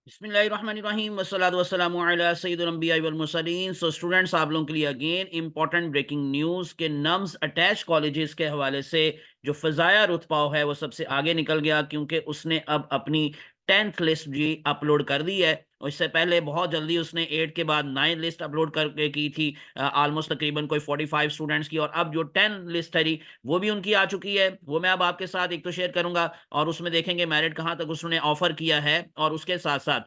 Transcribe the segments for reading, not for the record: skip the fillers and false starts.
बिस्मिल्लाहिर्रहमानिर्रहीम वस्सलातु वस्सलामु अला सय्यिदिल अंबिया'i वल मुरसलीन। सो स्टूडेंट्स, आप लोगों के लिए अगेन इंपॉर्टेंट ब्रेकिंग न्यूज़ के नम्स अटैच कॉलेजेस के हवाले से जो फ़ज़ाया रुतपाव है वो सबसे आगे निकल गया, क्योंकि उसने अब अपनी 10th लिस्ट भी अपलोड कर दी है। और इससे पहले बहुत जल्दी उसने 8 के बाद 9 लिस्ट अपलोड करके की थी, ऑलमोस्ट तकरीबन कोई 45 स्टूडेंट्स की। और अब जो 10 लिस्ट है वो भी उनकी आ चुकी है। वो मैं अब आपके साथ एक तो शेयर करूंगा, और उसमें देखेंगे मेरिट कहाँ तक उसने ऑफर किया है। और उसके साथ साथ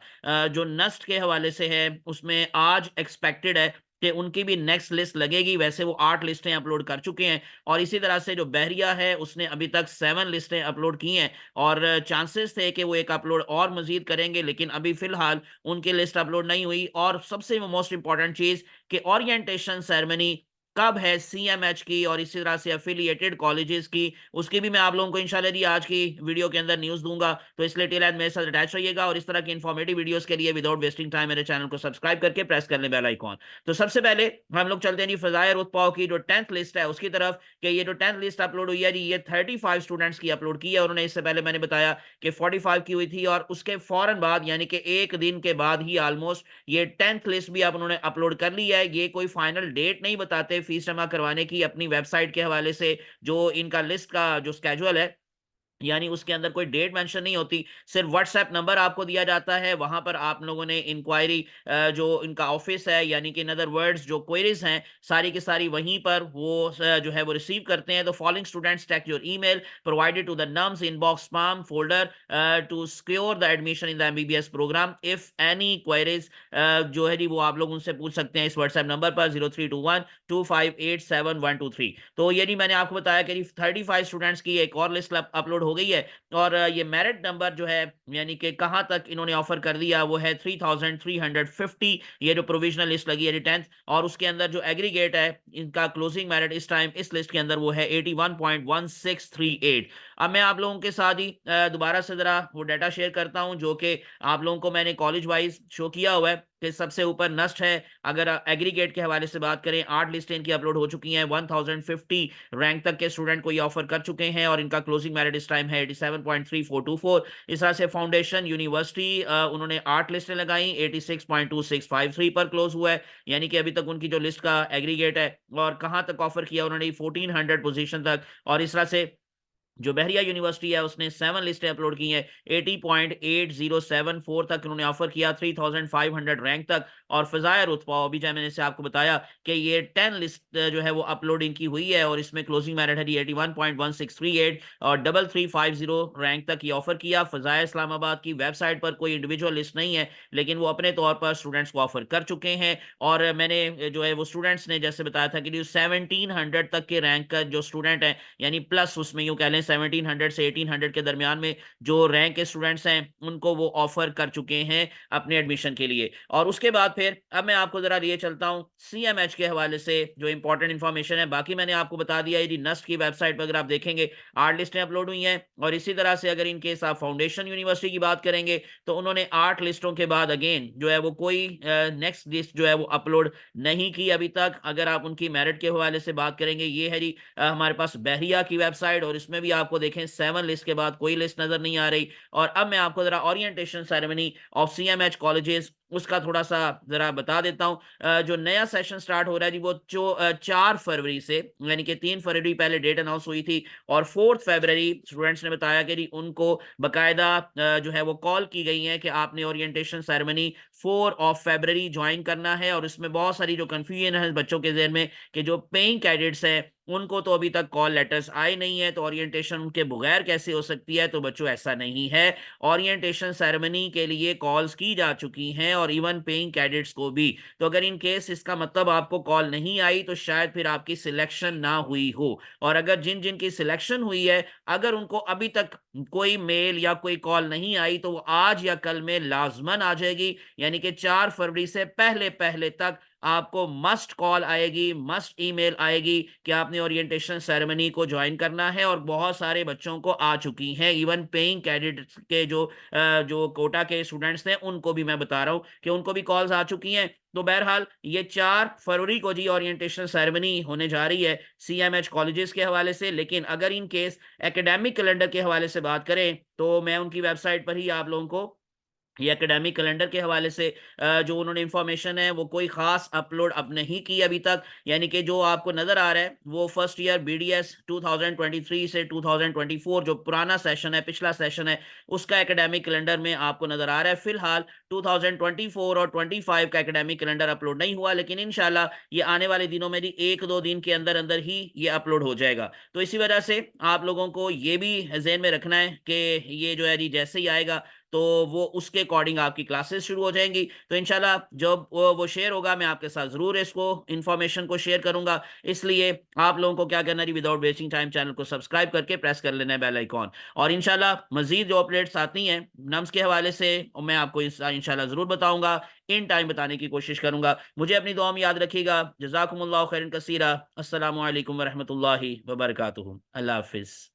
जो नस्ट के हवाले से है उसमें आज एक्सपेक्टेड है कि उनकी भी नेक्स्ट लिस्ट लगेगी। वैसे वो 8 लिस्टें अपलोड कर चुके हैं। और इसी तरह से जो बहरिया है उसने अभी तक 7 लिस्टें अपलोड की हैं, और चांसेस थे कि वो एक अपलोड और मजीद करेंगे, लेकिन अभी फिलहाल उनकी लिस्ट अपलोड नहीं हुई। और सबसे मोस्ट इंपॉर्टेंट चीज कि ओरिएंटेशन सेरेमनी कब है सीएमएच की और इसी तरह से एफिलिएटेड कॉलेजेस की, उसकी भी मैं आप लोगों को इंशाल्लाह जी आज की वीडियो के अंदर न्यूज़ दूंगा। तो इसलिए टिल एंड मेरे साथ अटैच रहिएगा, और इस तरह की इन्फॉर्मेटिव वीडियोस के लिए विदाउट वेस्टिंग टाइम मेरे चैनल को सब्सक्राइब करके प्रेस कर लें बेल आइकॉन। तो सबसे पहले हम लोग चलते हैं जी फ़ज़ाइल रुतपाव की जो 10th लिस्ट है उसकी तरफ, कि ये जो 10th लिस्ट अपलोड हुई है जी, ये 35 स्टूडेंट्स की अपलोड की है। उन्होंने इससे पहले मैंने बताया कि 45 की हुई थी, और उसके फौरन बाद यानी कि एक दिन के बाद ही ऑलमोस्ट ये 10th लिस्ट भी अब उन्होंने अपलोड कर ली है। ये कोई फाइनल डेट नहीं बताते फीस जमा करवाने की अपनी वेबसाइट के हवाले से। जो इनका लिस्ट का जो स्केड्यूल है, यानी उसके अंदर कोई डेट मेंशन नहीं होती, सिर्फ व्हाट्सएप नंबर आपको दिया जाता है। वहां पर आप लोगों ने इंक्वायरी, जो इनका ऑफिस है, यानी कि इन अदर वर्ड्स जो क्वेरीज हैं सारी की सारी वहीं पर वो जो है वो रिसीव करते हैं। तो following students take your email provided to the NUMS inbox spam folder to secure the admission in the MBBS program. If any queries जो है जी वो आप लोग उनसे पूछ सकते हैं इस व्हाट्सएप नंबर पर 0321 2587 123। तो ये जी मैंने आपको बताया कि 35 स्टूडेंट्स की एक और लिस्ट अपलोड हो गई है। और ये मेरिट नंबर जो है, यानी कि कहाँ तक इन्होंने ऑफर कर दिया, वो है 3350। ये जो प्रोविजनल लिस्ट लगी है 10th, और उसके अंदर जो एग्रीगेट है इनका क्लोजिंग मेरिट इस टाइम इस लिस्ट के अंदर वो है 81.1638। अब मैं आप लोगों के साथ ही दोबारा से जरा वो डाटा शेयर करता हूं जो कि आप लोगों को मैंने कॉलेज वाइज शो किया हुआ है कि सबसे ऊपर नस्ट है। अगर एग्रीगेट के हवाले से बात करें, 8 लिस्टें इनकी अपलोड हो चुकी हैं, 1050 रैंक तक के स्टूडेंट को ये ऑफर कर चुके हैं, और इनका क्लोजिंग मेरिट इस टाइम है 87.3424। इस तरह से फाउंडेशन यूनिवर्सिटी, उन्होंने 8 लिस्टें लगाई, 86.2653 पर क्लोज हुआ है। यानी कि अभी तक उनकी जो लिस्ट का एग्रीगेट है, और कहां तक ऑफर किया उन्होंने 1400 पोजीशन तक। और इस तरह से जो बहरिया यूनिवर्सिटी है उसने 7 लिस्टें अपलोड की हैं, 80.8074 तक उन्होंने ऑफर किया, 3500 रैंक तक। और फजाया रुतबा अभी जैसे मैंने से आपको बताया कि ये 10 लिस्ट जो है वो अपलोडिंग की हुई है, और इसमें क्लोजिंग मेरिट है 81.1638, और 3350 रैंक तक ये ऑफर किया। फजाया इस्लामाबाद की वेबसाइट पर कोई इंडिविजुअल लिस्ट नहीं है, लेकिन वो अपने तौर पर स्टूडेंट्स को ऑफर कर चुके हैं। और मैंने जो है वो स्टूडेंट्स ने जैसे बताया था कि 1700 तक के रैंक का जो स्टूडेंट है, यानी प्लस उसमें यूं कह लें 1700 से 1800 के दरमियान में जो रैंक के स्टूडेंट्स हैं उनको वो ऑफर कर चुके हैं अपने एडमिशन के लिए। और उसके बाद फिर अब मैं आपको जरा लिए चलता हूं सीएमएच के हवाले से जो इंपॉर्टेंट इंफॉर्मेशन है। बाकी मैंने आपको बता दिया है, नस्ट की वेबसाइट पर अगर आप देखेंगे 8 लिस्टें अपलोड हुई हैं। और इसी तरह से अगर इनकेस आप फाउंडेशन यूनिवर्सिटी की बात करेंगे तो उन्होंने 8 लिस्टों के बाद अगेन जो है वो कोई नेक्स्ट लिस्ट जो है वो अपलोड नहीं की अभी तक। अगर आप उनकी मेरिट के हवाले से बात करेंगे, ये है जी हमारे पास बहरिया की वेबसाइट, और इसमें भी आपको देखें 7 लिस्ट के बाद कोई लिस्ट नजर नहीं आ रही। और अब मैं आपको जरा orientation ceremony of CMH colleges उसका थोड़ा सा जरा बता देता हूं। जो नया सेशन स्टार्ट हो रहा है जी वो जो 4 फरवरी से, यानी कि 3 फरवरी पहले डेट अनाउंस हुई थी, और 4 फरवरी स्टूडेंट्स ने बताया कि जी उनको बकायदा जो है वो कॉल की गई है कि आपने orientation ceremony 4 of February join करना है। और इसमें बहुत सारी जो कंफ्यूजन है बच्चों के जहन में कि जो पेइंग कैडेट्स हैं उनको तो अभी तक कॉल लेटर्स आए नहीं है, तो ओरिएंटेशन उनके बगैर कैसे हो सकती है। तो बच्चों ऐसा नहीं है, ओरिएंटेशन सेरेमनी के लिए कॉल्स की जा चुकी हैं, और इवन पेइंग कैडेट्स को भी। तो अगर इन केस इसका मतलब आपको कॉल नहीं आई तो शायद फिर आपकी सिलेक्शन ना हुई हो। और अगर जिन जिन की सिलेक्शन हुई है, अगर उनको अभी तक कोई मेल या कोई कॉल नहीं आई तो वो आज या कल में लाजमन आ जाएगी। यानी कि 4 फरवरी से पहले पहले तक आपको मस्ट कॉल आएगी, मस्ट ईमेल आएगी कि आपने ओरिएंटेशन सेरेमनी को ज्वाइन करना है। और बहुत सारे बच्चों को आ चुकी हैं, इवन पेइंग कैडेट्स के जो कोटा के स्टूडेंट्स हैं उनको भी मैं बता रहा हूं कि उनको भी कॉल्स आ चुकी हैं। तो बहरहाल ये 4 फरवरी को जी ओरिएंटेशन सेरेमनी होने जा रही है सीएमएच कॉलेजेस के हवाले से। लेकिन अगर इन केस एकेडमिक कैलेंडर के हवाले से बात करें तो मैं उनकी वेबसाइट पर ही आप लोगों को ये एकेडमिक कैलेंडर के हवाले से जो उन्होंने इन्फॉर्मेशन है वो कोई ख़ास अपलोड अब नहीं की अभी तक, यानी कि जो आपको नज़र आ रहा है वो फर्स्ट ईयर बीडीएस 2023 से 2024 जो पुराना सेशन है, पिछला सेशन है, उसका एकेडमिक कैलेंडर में आपको नज़र आ रहा है। फ़िलहाल 2024 और 25 का एकेडमिक कैलेंडर अपलोड नहीं हुआ, लेकिन इंशाल्लाह ये आने वाले दिनों में ही 1-2 दिन के अंदर-अंदर ही ये अपलोड हो जाएगा। तो इसी वजह से आप लोगों को ये भी ज़हन में रखना है कि ये जो है जी जैसे ही आएगा तो वो उसके अकॉर्डिंग आपकी क्लासेस शुरू हो जाएँगी। तो इंशाल्लाह जब वो शेयर होगा मैं आपके साथ ज़रूर इसको इन्फॉर्मेशन को शेयर करूँगा। इसलिए आप लोगों को क्या करना है जी, विदाउट वेस्टिंग टाइम चैनल को सब्सक्राइब करके प्रेस कर लेना है बेल आइकॉन। और इंशाल्लाह मज़ीद जो अपडेट्स आती हैं नम्स के हवाले से मैं आपको इंशाल्लाह ज़रूर बताऊँगा। इन टाइम बताने की कोशिश करूँगा। मुझे अपनी दुआ में याद रखिएगा। जज़ाकुमुल्लाहु खैरन कसीरा। अस्सलामु अलैकुम व रहमतुल्लाहि व बरकातुहू। अल्लाह हाफ़िज़।